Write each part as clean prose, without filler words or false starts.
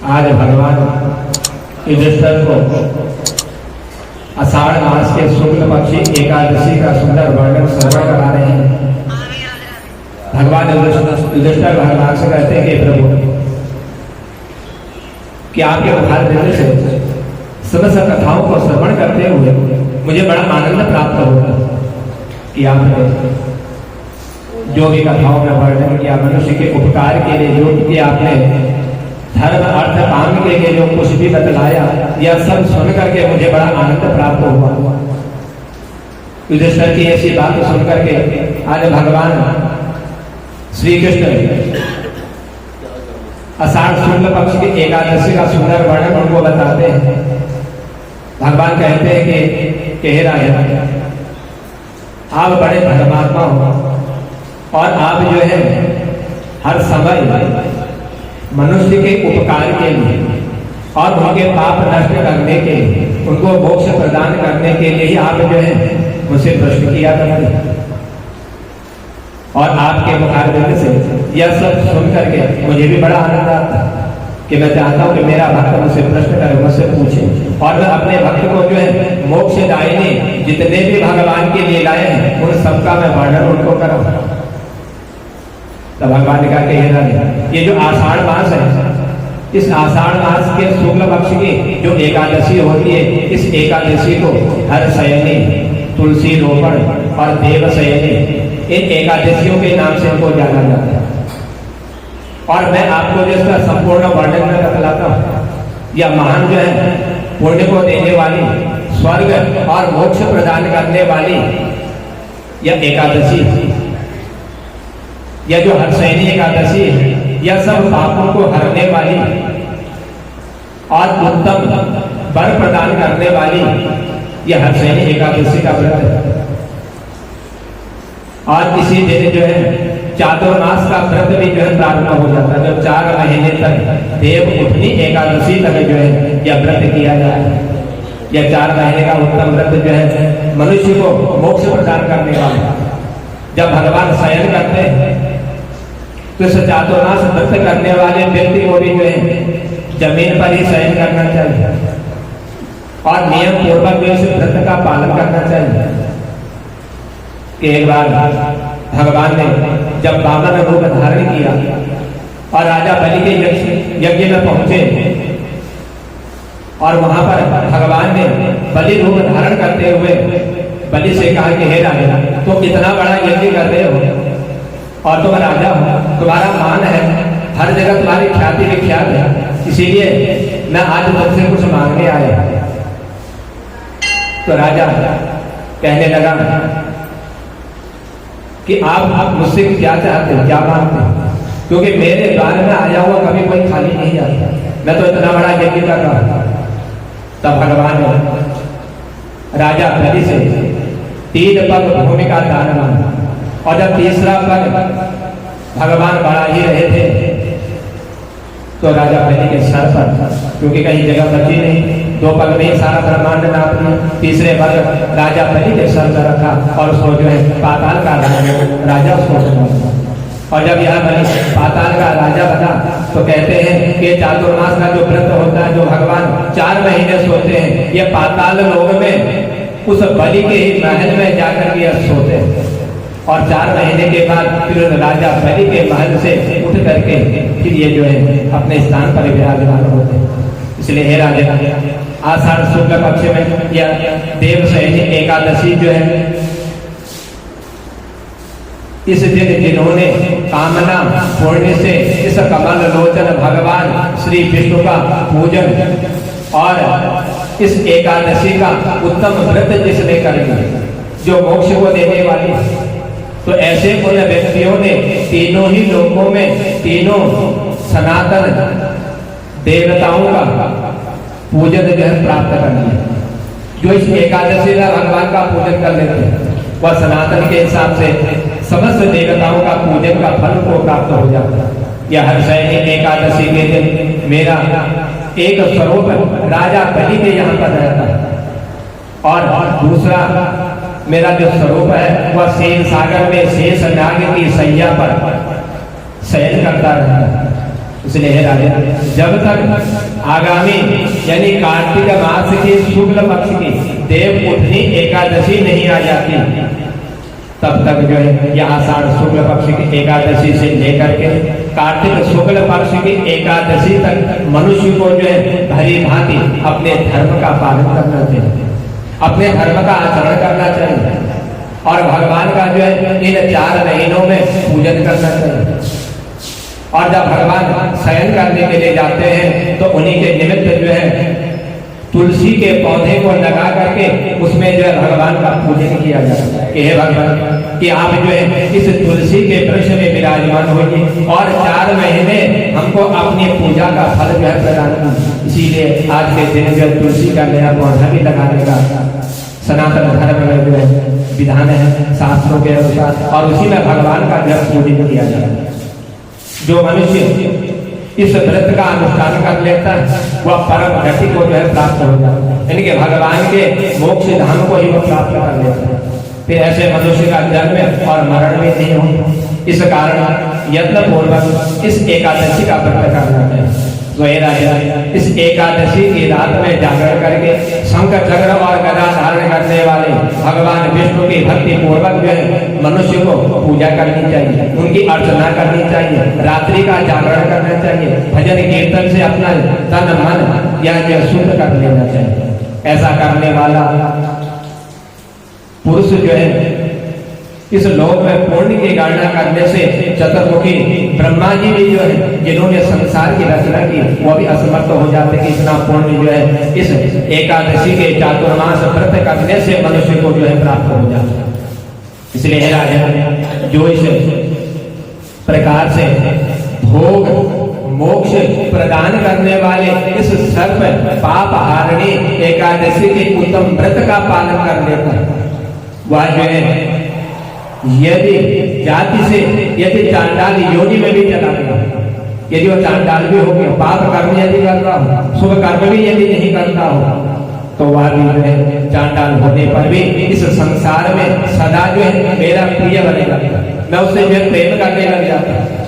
आज भगवान युधिष्ठिर को आषाढ़ मास के शुक्ल पक्षी एकादशी का सुंदर वर्णन श्रवण करा रहे हैं। भगवान युधिष्ठिर भगवान से कहते हैं कि प्रभु, कि आपके उद्धार देने से समस्त कथाओं को श्रवण करते हुए मुझे बड़ा आनंद प्राप्त होगा कि आपने जो भी कथाओं में वर्णन किया, मनुष्य के उपकार के लिए जो भी आपने धर्म अर्थ काम के लिए जो कुछ भी बतलाया, यह सब सुन करके मुझे बड़ा आनंद प्राप्त हुआ। युधिष्ठिर की ऐसी बात सुन करके आज भगवान श्री कृष्ण आषाढ़ शुक्ल पक्ष की एकादशी का सुंदर वर्णन उनको बताते हैं। भगवान कहते हैं कि हे राजा, आप बड़े धर्मात्मा हो और आप जो है हर समय मनुष्य के उपकार के लिए और उनके पाप नष्ट करने के लिए, उनको मोक्ष प्रदान करने के लिए ही आप जो है मुझसे प्रश्न किया करते हैं। और आपके मुखार देने से यह सब सुन करके मुझे भी बड़ा आनंद आता है कि मैं चाहता हूं कि मेरा भक्त मुझसे प्रश्न करे, मुझसे पूछे और मैं अपने भक्त को जो है मोक्षदायिनी जितने भी भगवान की लीलाएं हैं उन सबका मैं वर्णन उनको कराऊं। तो भगवान ने कहा कि ये जो आषाढ़ मास है, इस आषाढ़ मास के शुक्ल पक्ष की जो एकादशी होती है, इस एकादशी को हर शयनी, तुलसी रोपण और देव शयनी, इन एकादशियों के नाम से इनको जाना जाता है। और मैं आपको जो इसका संपूर्ण वर्णन में बतलाता हूँ। यह महान जो है पुण्य को देने वाली, स्वर्ग और मोक्ष प्रदान करने वाली यह एकादशी, यह जो हर्षयनी एकादशी है, यह सब पापों को हरने वाली और उत्तम वर प्रदान करने वाली यह हर्षयनी एकादशी का व्रत है। और इसी दिन जो है चातुर्मास का व्रत भी जो है प्रारंभ हो जाता है, जब 4 महीने तक देव उठनी एकादशी तक जो है यह व्रत किया जाए। यह 4 महीने का उत्तम व्रत जो है मनुष्य को मोक्ष प्रदान करने वाला। जब भगवान शयन करते हैं तो इस चातुर्मास व्रत करने वाले व्यक्ति को भी जो है जमीन पर ही शयन करना चाहिए और नियम पूर्वक जो इस व्रत का पालन करना चाहिए। कि एक बार भगवान ने जब वामन रूप धारण किया और राजा बलि के यज्ञ में पहुंचे और वहां पर भगवान ने बलि रूप धारण करते हुए बलि से कहा कि हे राजा, तुम इतना बड़ा यज्ञ कर रहे हो और तुम राजा हो, तुम्हारा मान है, हर जगह तुम्हारी ख्याति विख्यात है, इसीलिए मैं आज तुमसे कुछ मांगने आया। तो राजा कहने लगा कि आप मुझसे क्या चाहते हो, क्या मांगते हो, क्योंकि मेरे द्वार में आया हुआ कभी कोई खाली नहीं आता, मैं तो इतना बड़ा यज्ञ कर रहा हूं। तब भगवान ने राजा बलि से 3 पग भूमि का दान मांगा और जब तीसरा पग भगवान बढ़ा ही रहे थे तो राजा बलि के सर पर, क्योंकि कहीं जगह बची नहीं, 2 पग में सारा ब्रह्मांड नाप लिया, तीसरे पग राजा बलि के सर पर रखा और उसको जो है पाताल का राजा उसको बना। और जब यह बलि पाताल का राजा बना तो कहते हैं कि चातुर्मास का जो व्रत होता है, जो भगवान 4 महीने सोते हैं, ये पाताल लोक में उस बलि के ही महल में जाकर के सोते हैं और 4 महीने के बाद फिर राजा बलि के महल से उठ करके फिर ये जो है अपने स्थान पर विराजमान होते हैं। इसलिए हे राजा, आषाढ़ शुक्ल पक्ष में यह देव शयनी एकादशी जो है, इस दिन जिन्होंने कामना पुण्य से इस कमल लोचन भगवान श्री विष्णु का पूजन और इस एकादशी का उत्तम व्रत जिसने कर लिया, जो मोक्ष को देने वाली, तो ऐसे उन व्यक्तियों ने तीनों ही लोकों में तीनों सनातन देवताओं का पूजन जो है प्राप्त कर लिया। जो इस एकादशी का भगवान का पूजन कर लेते हैं वह सनातन के हिसाब से समस्त देवताओं का पूजन का फल को प्राप्त हो जाता है। यह हर्षयनी एकादशी के दिन मेरा एक स्वरूप राजा बलि के यहाँ पर रहता है और दूसरा मेरा जो स्वरूप है वह शेष सागर में शेष नाग की सैया पर शयन करता रहता है। इसलिए हे राजा, जब तक आगामी यानी कार्तिक मास की शुक्ल पक्ष की देव उठनी एकादशी नहीं आ जाती, तब तक जो है यह आषाढ़ शुक्ल पक्ष की एकादशी से लेकर के कार्तिक शुक्ल पक्ष की एकादशी तक मनुष्य को जो है भली भांति अपने धर्म का पालन करना चाहिए, अपने धर्म का आचरण करना चाहिए और भगवान का जो है इन 4 महीनों में पूजन करना चाहिए। और जब भगवान शयन करने के लिए जाते हैं तो उन्हीं के निमित्त जो है तुलसी के पौधे को लगा करके उसमें जो है भगवान का पूजन किया जाता है कि हे भगवान कि आप जो है इस तुलसी के वृक्ष में विराजमान होइए और 4 महीने हमको अपनी पूजा का फल जो है प्रदान कीजिए। इसीलिए आज के दिन जो तुलसी का नया पौधा भी लगाने का सनातन धर्म में जो है विधान है शास्त्रों के अनुसार, और उसी में भगवान का जो पूजन किया जाता है। जो मनुष्य इस व्रत का अनुष्ठान कर लेता है वह परम गति को जो है प्राप्त हो जाता है, यानी कि भगवान के मोक्ष धाम को ही वह प्राप्त कर लेता है। फिर ऐसे मनुष्य का जन्म और मरण भी नहीं हो। इस कारण यत्न पूर्वक इस एकादशी का व्रत करना चाहिए। तो हे राजा, इस एकादशी की रात में जागरण करके शंख चक्र और गदा धारण करने वाले भगवान विष्णु की भक्ति पूर्वक जो है मनुष्य को पूजा करनी चाहिए, उनकी अर्चना करनी चाहिए, रात्रि का जागरण करना चाहिए, भजन कीर्तन से अपना तन मन या जो शुद्ध कर लेना चाहिए। ऐसा करने वाला पुरुष जो है इस लोक में पुण्य की गणना करने से चतुर्मुखी ब्रह्मा जी भी जो है जिन्होंने संसार की रचना की वो भी असमर्थ हो जाते कि इतना पुण्य जो है इस एकादशी के चातुर्मास व्रत करने से मनुष्य को जो है प्राप्त हो जाता है। इसलिए राजा, जो इस प्रकार से भोग मोक्ष प्रदान करने वाले इस सर्व पाप हारिणी एकादशी के उत्तम व्रत का पालन कर लेता है, वह जो है यदि जाति से यदि चांडाल योनि में भी चला गया, यदि वो चांडाल भी हो गया, पाप कर्म यदि कर रहा हो, शुभ कर्म भी यदि नहीं करता हो, तो वह भी जो है चांडाल होने पर भी इस संसार में सदा जो है मेरा प्रिय बनेगा, मैं उससे जो प्रेम करने लग जाता हूँ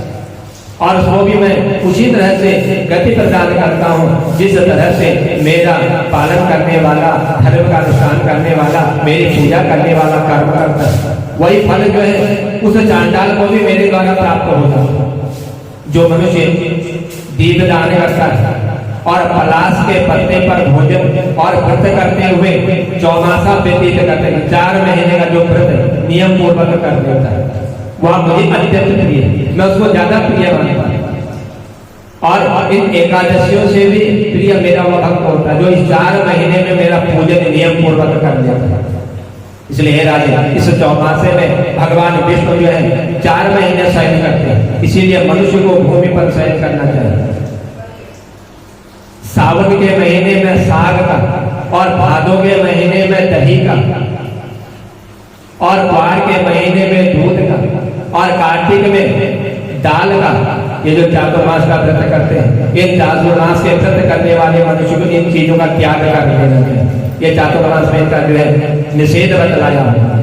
और उसको भी मैं उसी तरह से गति प्रदान करता हूँ जिस तरह से मेरा पालन करने वाला, धर्म का अनुष्ठान करने वाला, मेरी पूजा करने वाला कर्म करता है। वही फल जो है उस चांडाल को भी मेरे द्वारा प्राप्त हो जाता है। जो मनुष्य दीपदान करता है और पलाश के पत्ते पर भोजन और व्रत करते हुए चौमासा व्यतीत करते हैं, 4 महीने का जो व्रत नियम पूर्वक कर देता है, वह मुझे अत्यंत प्रिय है, मैं उसको ज्यादा प्रिय मानता हूँ। और इन एकादशियों से भी प्रिय मेरा वह भक्त होता है जो इस 4 महीने में मेरा पूजन नियम पूर्वक कर देता है। इसलिए राजा, इस चौमासे में भगवान विष्णु जो है 4 महीने शयन करते हैं, इसीलिए मनुष्य को भूमि पर शयन करना चाहिए। सावन के महीने में साग का और भादों के महीने में दही का और ग्वार के महीने में दूध का और कार्तिक में दाल का, ये जो चातुर्मास का व्रत करते हैं, इन चातुर्मास के व्रत करने वाले मनुष्य को इन चीजों का त्याग कर देना चाहिए। ये चातुर्मास में इनका जो है निषेध बतलाया हुआ।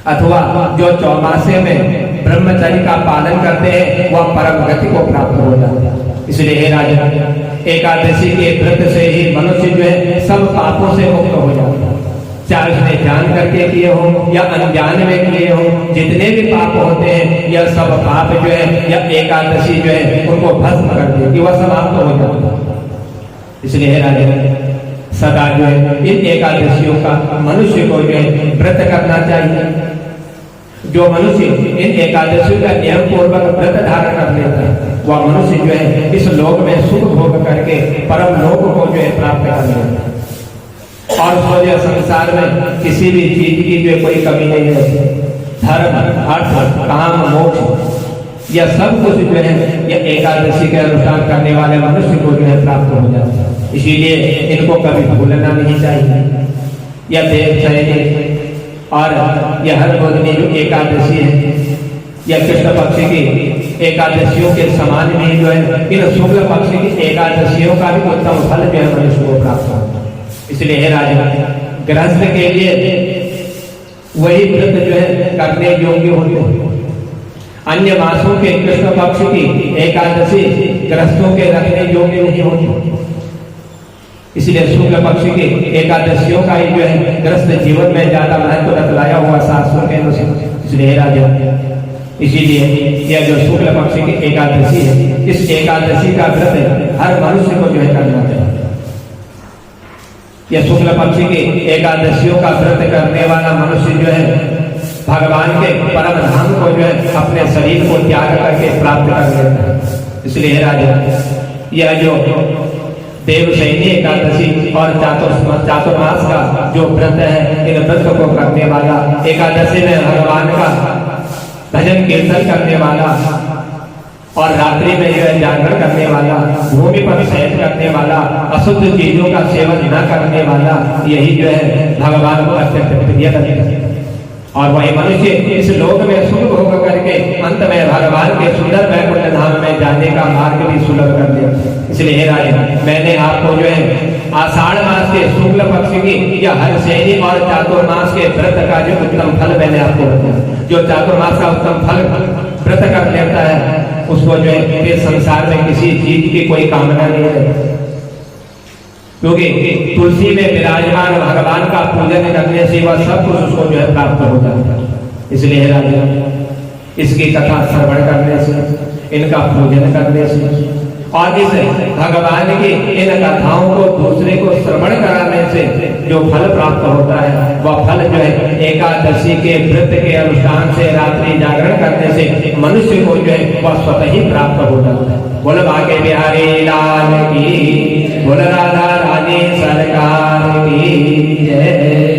अथवा जो चौमासे में ब्रह्मचर्य का पालन करते हैं वह परम गति को प्राप्त हो जाते हैं। इसलिए हे राजा, एकादशी के व्रत से ही मनुष्य जो है सब पापों से मुक्त हो जाता है, चाहे उसने जान करके किए हो या अनजान में किए हो। जितने भी पाप होते हैं यह सब पाप जो है या एकादशी जो है उनको भस्म कर देती, वह समाप्त हो जाता है। इसलिए हे राजा, सदा जो है इन एकादशियों का मनुष्य को जो है व्रत करना चाहिए। जो मनुष्य इन एकादशियों का नियम पूर्वक व्रत धारण कर लेता है वह मनुष्य जो है इस लोक में सुख भोग करके परम लोक को जो है प्राप्त कर लेता है और उसको जो संसार में किसी भी चीज की जो कोई कमी नहीं रहती। धर्म, अर्थ, काम, मोक्ष यह सब कुछ जो है यह एकादशी के अनुष्ठान करने वाले मनुष्य को जो है प्राप्त हो जाता है। इसीलिए इनको कभी भूलना नहीं चाहिए। यह देव चयनित और यह हर रोजनी जो एकादशी है यह कृष्ण पक्ष की एकादशियों के समान भी जो है इन शुक्ल पक्ष की एकादशियों का भी उत्तम फल जो है मनुष्य को प्राप्त होता है। इसलिए हे राजा, गृहस्थ के लिए वही व्रत जो है करने योग्य होते हैं। अन्य मासों के कृष्ण पक्ष की एकादशी ग्रस्तों के रखने योग्य नहीं होती। इसलिए शुक्ल पक्ष की एकादशियों का ही जो है ग्रस्त जीवन में ज्यादा महत्व बतलाया हुआ शास्त्रों के अनुसार। इसलिए राजा, इसीलिए यह जो शुक्ल पक्ष की एकादशी है, इस एकादशी का व्रत हर मनुष्य को जो है करना चाहिए। यह शुक्ल पक्ष की एकादशियों का व्रत करने वाला मनुष्य जो है भगवान के परम धाम को जो है अपने शरीर को त्याग करके प्राप्त कर लेता है। इसलिए राजा, यह जो देवशयनी एकादशी और चातुर्मास का जो व्रत है, इन व्रत को करने वाला, एकादशी में भगवान का भजन कीर्तन करने वाला और रात्रि में जो है जागरण करने वाला, भूमि पर शयन करने वाला, अशुद्ध चीजों का सेवन न करने वाला, यही जो है भगवान को अत्यंत प्रिय लगता है। और वही मनुष्य इस लोक में सुख भोग करके अंत में भगवान के सुंदर वैकुंठ धाम में जाने का मार्ग भी सुलभ कर दिया। इसलिए राजा, मैंने आपको जो है आषाढ़ मास के शुक्ल पक्ष की या हरशयनी और चातुर्मास के व्रत का जो उत्तम फल मैंने आपको बताया। जो चातुर्मास का उत्तम फल व्रत कर लेता है, उसको जो है संसार में किसी चीज की कोई कामना नहीं है, क्योंकि तुलसी में विराजमान भगवान का पूजन करने से वह सब कुछ उसको जो है प्राप्त हो जाता है। इसलिए राजा, इसकी कथा श्रवण करने से, इनका पूजन करने से और इस भगवान की इन कथाओं को दूसरे को श्रवण कराने से जो फल प्राप्त होता है, वह फल जो है एकादशी के व्रत के अनुष्ठान से, रात्रि जागरण करने से मनुष्य को जो है वह स्वतः ही प्राप्त हो जाता है। बोल भाग्य बिहारी लाल की, बोल राधा रानी सरकार की जय।